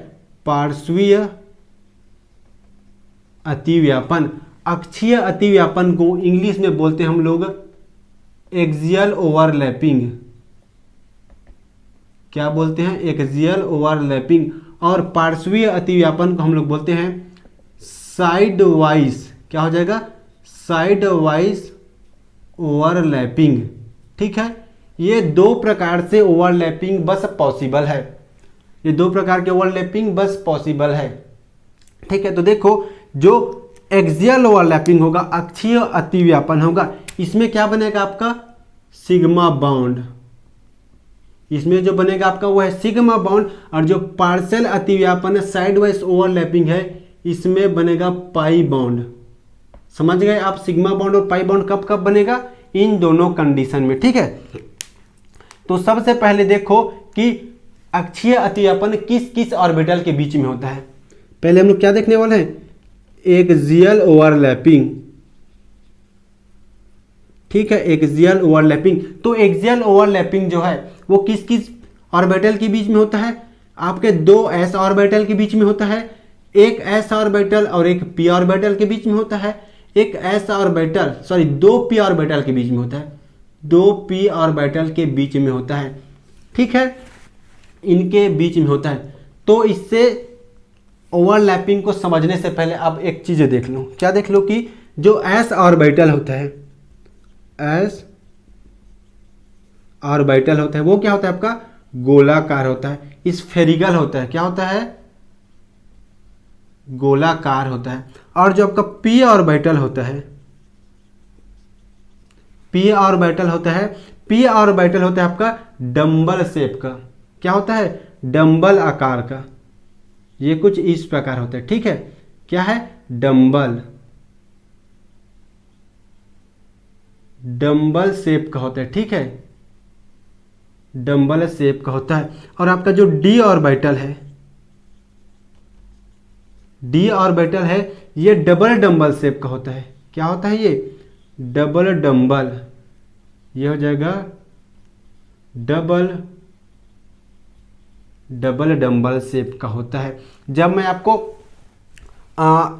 पार्श्वीय अतिव्यापन। अक्षीय अतिव्यापन को इंग्लिश में बोलते हैं हम लोग एक्सियल ओवरलैपिंग। क्या बोलते हैं, एक्सियल ओवरलैपिंग। और पार्श्वीय अतिव्यापन को हम लोग बोलते हैं साइड वाइज, क्या हो जाएगा, साइड वाइज ओवरलैपिंग। ठीक है, ये 2 प्रकार से ओवरलैपिंग बस पॉसिबल है, ये 2 प्रकार के ओवरलैपिंग बस पॉसिबल है। ठीक है, तो देखो जो एक्सियल ओवरलैपिंग होगा, अक्षीय अतिव्यापन होगा, इसमें क्या बनेगा आपका, सिग्मा बॉन्ड। इसमें जो बनेगा आपका वो है सिग्मा बॉन्ड। और जो पार्शियल अतिव्यापन है, साइड वाइज ओवरलैपिंग है, इसमें बनेगा पाई बॉन्ड। समझ गए आप, सिग्मा बॉन्ड और पाई बॉन्ड कब कब बनेगा, इन दोनों कंडीशन में। ठीक है, तो सबसे पहले देखो कि अक्षीय अतिव्यापन किस किस ऑर्बिटल के बीच में होता है। पहले हम लोग क्या देखने वाले हैं, एक्सियल ओवरलैपिंग। ठीक है, एक्सियल ओवरलैपिंग। तो एक्सियल ओवरलैपिंग जो है वो किस किस ऑर्बिटल के बीच में होता है, आपके 2 s ऑर्बिटल के बीच में होता है, एक s ऑर्बिटल और एक p ऑर्बिटल के बीच में होता है, एक s ऑर्बिटल 2 p ऑर्बिटल के बीच में होता है, 2 p ऑर्बिटल के बीच में होता है। ठीक है, इनके बीच में होता है। तो इससे ओवरलैपिंग को समझने से पहले अब एक चीज देख लो, क्या देख लो कि जो s ऑर्बिटल होता है, s ऑर्बिटल होता है वो क्या होता है आपका, गोलाकार होता है, स्फेरिकल होता है। क्या होता है, गोलाकार होता है। और जो आपका p ऑर्बिटल होता है, p ऑर्बिटल होता है, p ऑर्बिटल होता है आपका डंबल शेप का। क्या होता है, डंबल आकार का। ये कुछ इस प्रकार होता है। ठीक है, क्या है, डंबल, डंबल शेप का होता है। ठीक है, डंबल शेप का होता है। और आपका जो d ऑर्बिटल है, d ऑर्बिटल है, ये डबल डंबल शेप का होता है। क्या होता है, ये डबल डंबल, ये हो जाएगा डबल डबल डंबल शेप का होता है। जब मैं आपको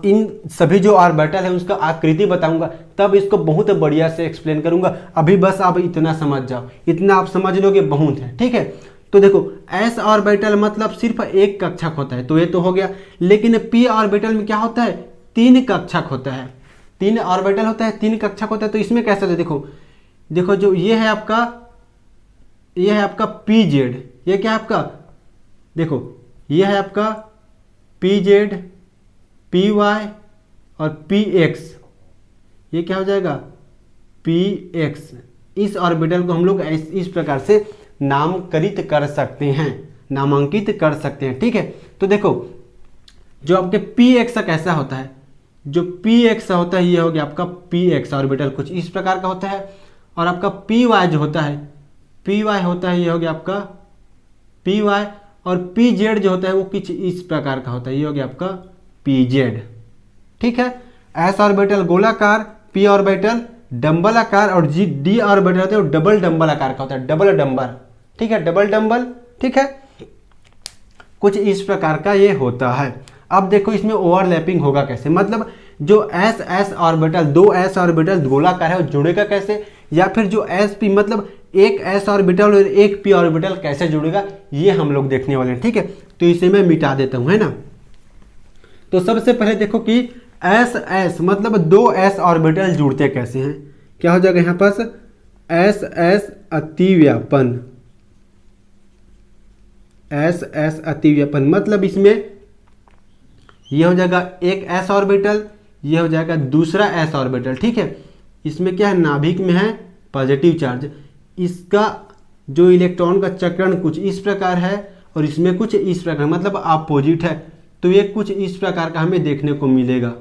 इन सभी जो ऑर्बिटल है उसका आकृति बताऊंगा तब इसको बहुत बढ़िया से एक्सप्लेन करूंगा। अभी बस आप इतना समझ जाओ, इतना आप समझ लोगे बहुत है, ठीक है। तो देखो एस ऑर्बिटल मतलब सिर्फ एक कक्षक होता है, तो ये तो हो गया। लेकिन पी ऑर्बिटल में क्या होता है, 3 कक्षक होता है, 3 ऑर्बिटल होता है, 3 कक्षक होता है। तो इसमें कैसे होता है, देखो जो ये है आपका पी जेड, ये क्या है आपका, देखो ये है आपका पी जेड, पी वाई और पी एक्स, ये क्या हो जाएगा पी एक्स। इस ऑर्बिटल को हम लोग इस प्रकार से नामकरण कर सकते हैं, नामांकित कर सकते हैं, ठीक है। तो देखो जो आपके पी एक्स कैसा होता है, जो पी एक्स होता है ये हो गया आपका पी एक्स ऑर्बिटल कुछ इस प्रकार का होता है। और आपका पी वाई जो होता है, पी वाई होता है ये हो गया आपका पी वाई। और पी जेड जो होता है वो कुछ इस प्रकार का होता है, ये हो गया आपका पी जेड, ठीक है। एस ऑर्बिटल गोलाकार, पी ऑर्बिटल डंबल आकार और जी डी ऑर्बिटल होता है वो डबल डंबल आकार का होता है, डबल डंबल, ठीक है, डबल डंबल, ठीक है। कुछ इस प्रकार का ये होता है। अब देखो इसमें ओवरलैपिंग होगा कैसे, मतलब जो S S orbital, 2 S orbital गोलाकार है वो जुड़ेगा कैसे, या फिर जो एस पी मतलब एक एस ऑर्बिटल और एक पी ऑर्बिटल कैसे जुड़ेगा, ये हम लोग देखने वाले हैं, ठीक है। तो इसे मैं मिटा देता हूं, है ना। तो सबसे पहले देखो कि एस एस मतलब 2 एस ऑर्बिटल जुड़ते कैसे हैं, क्या हो जाएगा यहां पास एस एस अतिव्यापन, एस एस अतिव्यापन मतलब इसमें ये हो जाएगा एक एस ऑर्बिटल, ये हो जाएगा दूसरा एस ऑर्बिटल, ठीक है। इसमें क्या है, नाभिक में है पॉजिटिव चार्ज, इसका जो इलेक्ट्रॉन का चक्रण कुछ इस प्रकार है और इसमें कुछ इस प्रकार, मतलब अपोजिट है। तो ये कुछ इस प्रकार का हमें देखने को मिलेगा,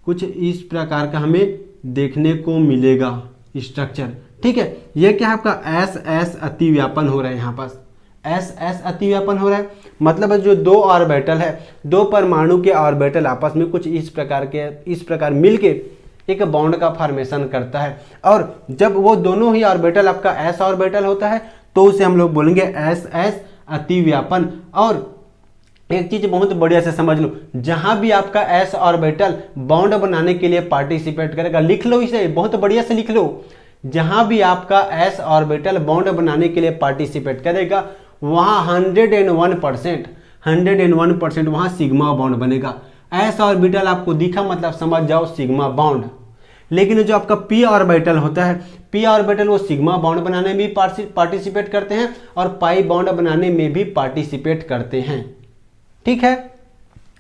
कुछ इस प्रकार का हमें देखने को मिलेगा स्ट्रक्चर, ठीक है। ये क्या है आपका एस एस अतिव्यापन हो रहा है, यहाँ पास एस एस अतिव्यापन हो रहा है। मतलब जो 2 ऑर्बिटल है, 2 परमाणु के ऑर्बिटल आपस में कुछ इस प्रकार मिलके एक बॉन्ड का फॉर्मेशन करता है। और जब वो दोनों ही ऑर्बिटल आपका एस ऑर्बिटल होता है तो उसे हम लोग बोलेंगे एस एस अतिव्यापन। और एक चीज बहुत बढ़िया से समझ लो, जहां भी आपका एस ऑर्बिटल बॉन्ड बनाने के लिए पार्टिसिपेट करेगा, लिख लो इसे, बहुत बढ़िया से लिख लो, जहां भी आपका एस ऑर्बिटल बॉन्ड बनाने के लिए पार्टिसिपेट करेगा वहां 101% वहां सिग्मा बॉन्ड बनेगा। एस ऑर्बिटल आपको दिखा मतलब समझ जाओ सिग्मा बॉन्ड। लेकिन जो आपका पी ऑर्बिटल होता है, पी ऑर्बिटल वो सिग्मा बॉन्ड बनाने में भी पार्टिसिपेट करते हैं और पाई बॉन्ड बनाने में भी पार्टिसिपेट करते हैं, ठीक है।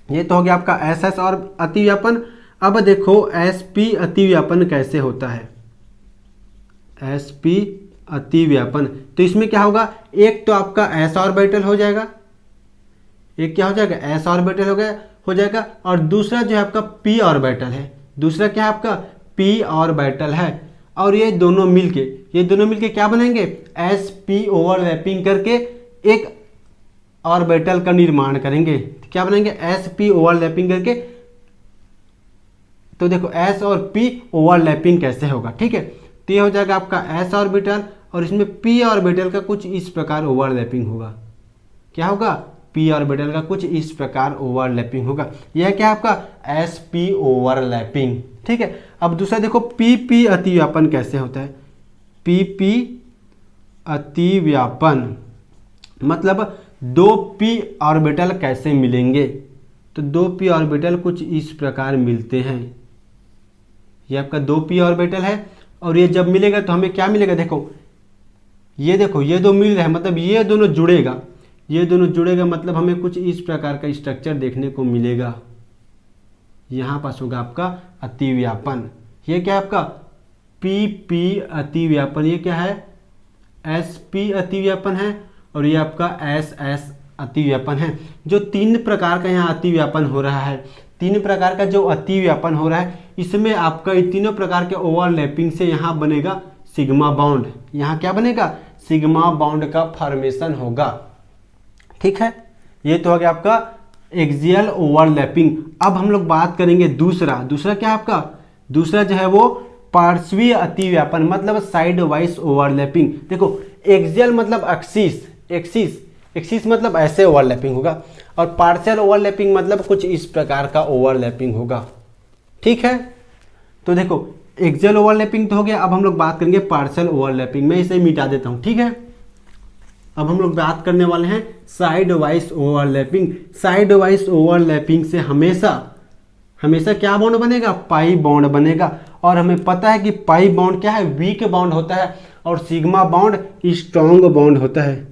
ये तो हो गया आपका एस एस और अतिव्यापन। अब देखो एस पी अतिव्यापन कैसे होता है, एस पी अतिव्यापन। तो इसमें क्या होगा, एक तो आपका एस ऑर्बिटल हो जाएगा, एक क्या हो जाएगा एस ऑर्बिटल हो जाएगा और दूसरा जो है आपका पी ऑर्बिटल है, दूसरा क्या है आपका पी ऑर्बिटल है। और ये दोनों मिलके क्या बनाएंगे, एस पी ओवरलैपिंग करके एक ऑर्बिटल का निर्माण करेंगे। क्या बनाएंगे, एस पी ओवरलैपिंग करके। तो देखो एस और पी ओवरलैपिंग कैसे होगा, ठीक है। तो ये हो जाएगा आपका एस ऑर्बिटल और इसमें पी ऑर्बिटल का कुछ इस प्रकार ओवरलैपिंग होगा। क्या होगा, पी ऑर्बिटल का कुछ इस प्रकार ओवरलैपिंग होगा। यह क्या आपका एस पी ओवरलैपिंग, ठीक है। अब दूसरा देखो पी पी अतिव्यापन कैसे होता है, पी पी अतिव्यापन मतलब 2 पी ऑर्बिटल कैसे मिलेंगे। तो 2 पी ऑर्बिटल कुछ इस प्रकार मिलते हैं। ये आपका 2 पी ऑर्बिटल है और ये जब मिलेगा तो हमें क्या मिलेगा, देखो ये 2 मिल रहे हैं मतलब ये दोनों जुड़ेगा मतलब हमें कुछ इस प्रकार का स्ट्रक्चर देखने को मिलेगा। यहाँ पास होगा आपका अतिव्यापन। ये क्या है आपका पी पी अतिव्यापन, ये क्या है एस पी अतिव्यापन है और ये आपका एस एस अतिव्यापन है। जो 3 प्रकार का यहाँ अतिव्यापन हो रहा है, 3 प्रकार का जो अतिव्यापन हो रहा है इसमें आपका ये तीनों प्रकार के ओवरलैपिंग से यहाँ बनेगा सिग्मा बॉन्ड। यहाँ क्या बनेगा, सिग्मा बॉन्ड का फॉर्मेशन होगा, ठीक है। ये तो हो गया आपका एक्सियल ओवरलैपिंग। अब हम लोग बात करेंगे दूसरा क्या है आपका, दूसरा जो है वो पार्श्वीय अतिव्यापन मतलब साइड वाइज ओवरलैपिंग। देखो एक्सियल मतलब एक्सिस, एक्सिस मतलब ऐसे ओवरलैपिंग होगा, और पार्शियल ओवरलैपिंग मतलब कुछ इस प्रकार का ओवरलैपिंग होगा। ठीक है, तो देखो एक्सियल ओवरलैपिंग तो हो गया, अब हम लोग बात करेंगे पार्शियल ओवरलैपिंग। मैं इसे मिटा देता हूँ। ठीक है, अब हम लोग बात करने वाले हैं side wise overlapping. Side wise overlapping से हमेशा हमेशा क्या बॉन्ड बनेगा, पाई बॉन्ड बनेगा। और हमें पता है कि पाई बॉन्ड क्या है, वीक बॉन्ड होता है, और सिग्मा बॉन्ड स्ट्रॉन्ग बॉन्ड होता है।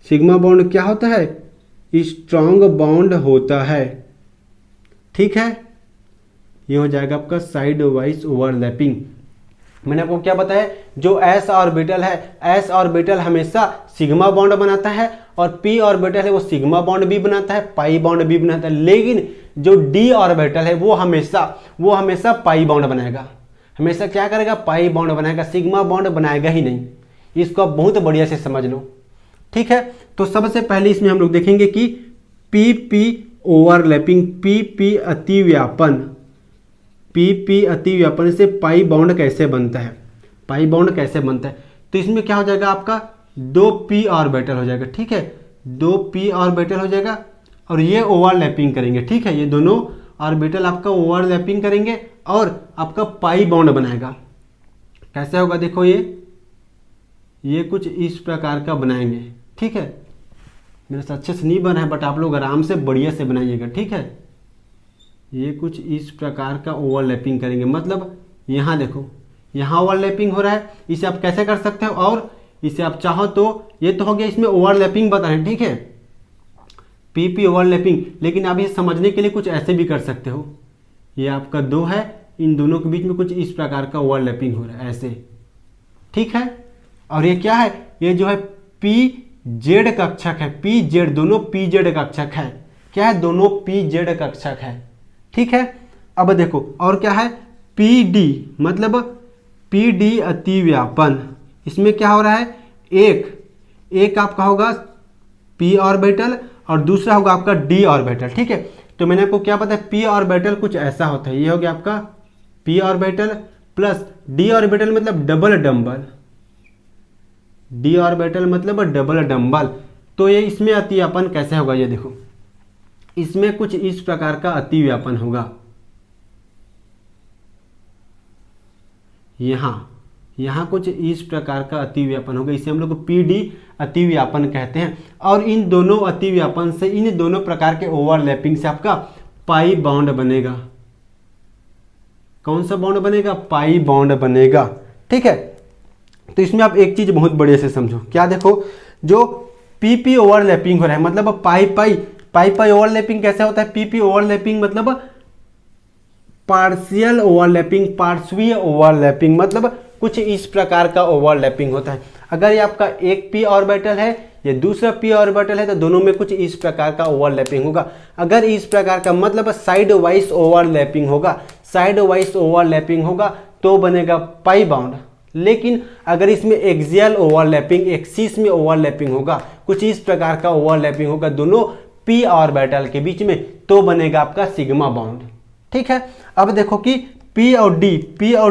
सिग्मा बॉन्ड क्या होता है, स्ट्रॉन्ग बॉन्ड होता है। ठीक है, ये हो जाएगा आपका साइड वाइज ओवरलैपिंग। मैंने आपको क्या बताया, जो एस ऑर्बिटल है, एस ऑर्बिटल हमेशा सिग्मा बॉन्ड बनाता है, और पी ऑर्बिटल है वो सिग्मा बॉन्ड भी बनाता है, पाई बॉन्ड भी बनाता है। लेकिन जो डी ऑर्बिटल है वो हमेशा पाई बॉन्ड बनाएगा। हमेशा क्या करेगा, पाई बॉन्ड बनाएगा, सिग्मा बॉन्ड बनाएगा ही नहीं। इसको आप बहुत बढ़िया से समझ लो। ठीक है, तो सबसे पहले इसमें हम लोग देखेंगे कि P P overlapping, P P अतिव्यापन, पी पी अतिव्यापन से पाई बॉन्ड कैसे बनता है, पाई बॉन्ड कैसे बनता है। तो इसमें क्या हो जाएगा, आपका 2p ऑर्बिटल हो जाएगा। ठीक है, 2p ऑर्बिटल हो जाएगा, और ये ओवरलैपिंग करेंगे। ठीक है, ये दोनों ऑर्बिटल आपका ओवरलैपिंग करेंगे और आपका पाई बॉन्ड बनाएगा। कैसे होगा, देखो ये कुछ इस प्रकार का बनाएंगे। ठीक है, मेरे से अच्छे से नहीं बना है, बट आप लोग आराम से बढ़िया से बनाइएगा। ठीक है, ये कुछ इस प्रकार का ओवरलैपिंग करेंगे। मतलब यहाँ देखो, यहाँ ओवरलैपिंग हो रहा है, इसे आप कैसे कर सकते हो, और इसे आप चाहो तो ये तो हो गया, इसमें ओवरलैपिंग बता रहे हैं। ठीक है, पीपी ओवरलैपिंग। लेकिन आप ये समझने के लिए कुछ ऐसे भी कर सकते हो, ये आपका 2 है, इन दोनों के बीच में कुछ इस प्रकार का ओवरलैपिंग हो रहा है ऐसे। ठीक है, और ये क्या है, ये जो है पी जेड कक्षक है, पी जेड, दोनों पी जेड कक्षक है। क्या है, दोनों पी जेड कक्षक है। ठीक है, अब देखो और क्या है, पी डी, मतलब पी डी अतिव्यापन। इसमें क्या हो रहा है, एक आपका होगा पी ऑर्बिटल और दूसरा होगा आपका डी ऑर्बिटल। ठीक है, तो मैंने आपको क्या पता है, पी ऑर्बिटल कुछ ऐसा होता है, ये हो गया आपका P orbital plus D orbital मतलब डबल डंबल, डी ऑर्बिटल मतलब डबल डंबल। तो ये इसमें अतिव्यापन कैसे होगा, ये देखो, इसमें कुछ इस प्रकार का अतिव्यापन होगा। यहाँ कुछ इस प्रकार का अतिव्यापन होगा, इसे हम लोग पीडी अतिव्यापन कहते हैं। और इन दोनों अतिव्यापन से, इन दोनों प्रकार के ओवरलैपिंग से आपका पाई बॉन्ड बनेगा। कौन सा बॉन्ड बनेगा, पाई बॉन्ड बनेगा। ठीक है, तो इसमें आप एक चीज बहुत बढ़िया से समझो, क्या देखो, जो पीपी ओवरलैपिंग हो रहा है, मतलब पाई ओवरलैपिंग कैसे होता है, पीपी ओवरलैपिंग मतलब पार्शियल ओवरलैपिंग, पार्श्वीय ओवरलैपिंग, मतलब कुछ इस प्रकार का ओवरलैपिंग होता है। अगर ये आपका एक पी ऑर्बिटल है, ये दूसरा पी ऑर्बिटल है, तो दोनों में कुछ इस प्रकार का ओवरलैपिंग होगा। अगर इस प्रकार का मतलब साइड वाइज ओवरलैपिंग होगा, साइड वाइज ओवरलैपिंग होगा तो बनेगा पाई बॉन्ड। लेकिन अगर इसमें एक्सियल ओवरलैपिंग, एक्सिस में ओवरलैपिंग होगा, कुछ इस प्रकार का ओवरलैपिंग होगा दोनों पी ऑर्बिटल के बीच में, तो बनेगा आपका सिग्मा बॉन्ड। ठीक है, अब देखो कि पी और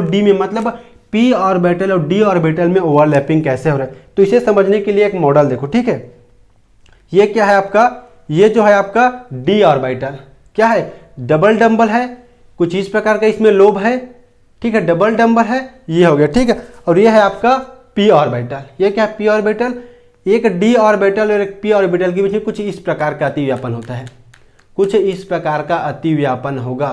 डी में मतलब पी ऑर्बिटल और डी ऑर्बिटल में ओवरलैपिंग कैसे हो रहा है, तो इसे समझने के लिए एक मॉडल देखो। ठीक है, ये क्या है आपका, ये जो है आपका डी ऑर्बिटल, क्या है, डबल डंबल है, कुछ इस प्रकार का इसमें लोब है। ठीक है, डबल डंबल है, ये हो गया। ठीक है, और ये है आपका पी ऑर्बिटल, ये क्या है, पी ऑर्बिटल। एक डी ऑर्बिटल और एक पी ऑर्बिटल के बीच में कुछ इस प्रकार का अतिव्यापन होता है, कुछ इस प्रकार का अतिव्यापन होगा,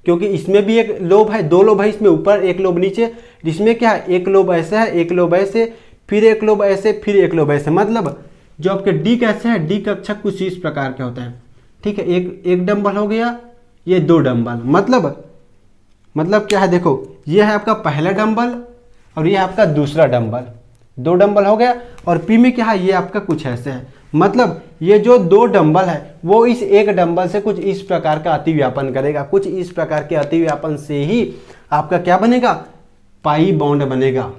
क्योंकि इसमें भी एक लोब है, 2 लोब है, इसमें ऊपर एक लोब नीचे, जिसमें क्या है, एक लोब ऐसे है, एक लोब ऐसे, फिर एक लोब ऐसे, फिर एक लोब ऐसे। मतलब जो आपके डी कैसे है, डी कक्षक कुछ इस प्रकार का होता है। ठीक है, एक डंबल हो गया, ये 2 डंबल, मतलब क्या है, देखो ये है आपका पहला डंबल और ये आपका दूसरा डंबल, 2 डंबल हो गया। और पी में क्या है, ये आपका कुछ ऐसे है, मतलब ये जो 2 डंबल है वो इस एक डंबल से कुछ इस प्रकार का अतिव्यापन करेगा, कुछ इस प्रकार के अतिव्यापन से ही आपका क्या बनेगा, पाई बॉन्ड बनेगा।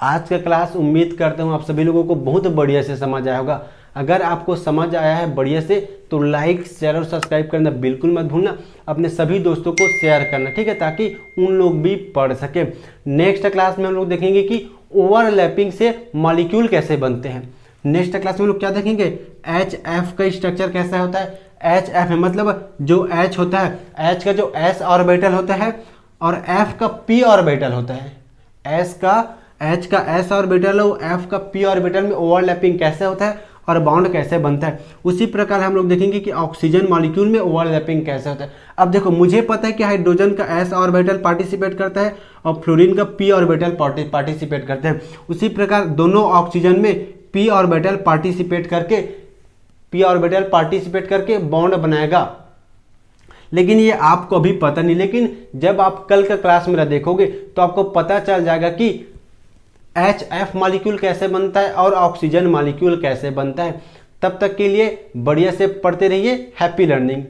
आज का क्लास उम्मीद करता हूँ आप सभी लोगों को बहुत बढ़िया से समझ आया होगा। अगर आपको समझ आया है बढ़िया से तो लाइक, शेयर और सब्सक्राइब करना बिल्कुल मत भूलना, अपने सभी दोस्तों को शेयर करना, ठीक है, ताकि उन लोग भी पढ़ सके। नेक्स्ट क्लास में हम लोग देखेंगे कि ओवरलैपिंग से मॉलिक्यूल कैसे बनते हैं। नेक्स्ट क्लास में हम लोग क्या देखेंगे, एच एफ का स्ट्रक्चर कैसा होता है, एच एफ है, मतलब जो एच होता है, एच का जो एस ऑर्बिटल होता है और एफ का पी ऑर्बिटल होता है, एच का एस ऑर्बिटल और एफ का पी ऑर्बिटल में ओवरलैपिंग कैसे होता है और बॉन्ड कैसे बनता है। उसी प्रकार हम लोग देखेंगे कि ऑक्सीजन मॉलिक्यूल में ओवरलैपिंग कैसे होता है। अब देखो मुझे पता है कि हाइड्रोजन का एस ऑर्बिटल पार्टिसिपेट करता है और फ्लोरीन का पी ऑर्बिटल पार्टिसिपेट करता है। उसी प्रकार दोनों ऑक्सीजन में पी ऑर्बिटल पार्टिसिपेट करके बॉन्ड बनाएगा, लेकिन ये आपको अभी पता नहीं। लेकिन जब आप कल का क्लास मेरा देखोगे तो आपको पता चल जाएगा कि एच एफ मॉलिक्यूल कैसे बनता है और ऑक्सीजन मॉलिक्यूल कैसे बनता है। तब तक के लिए बढ़िया से पढ़ते रहिए। Happy learning.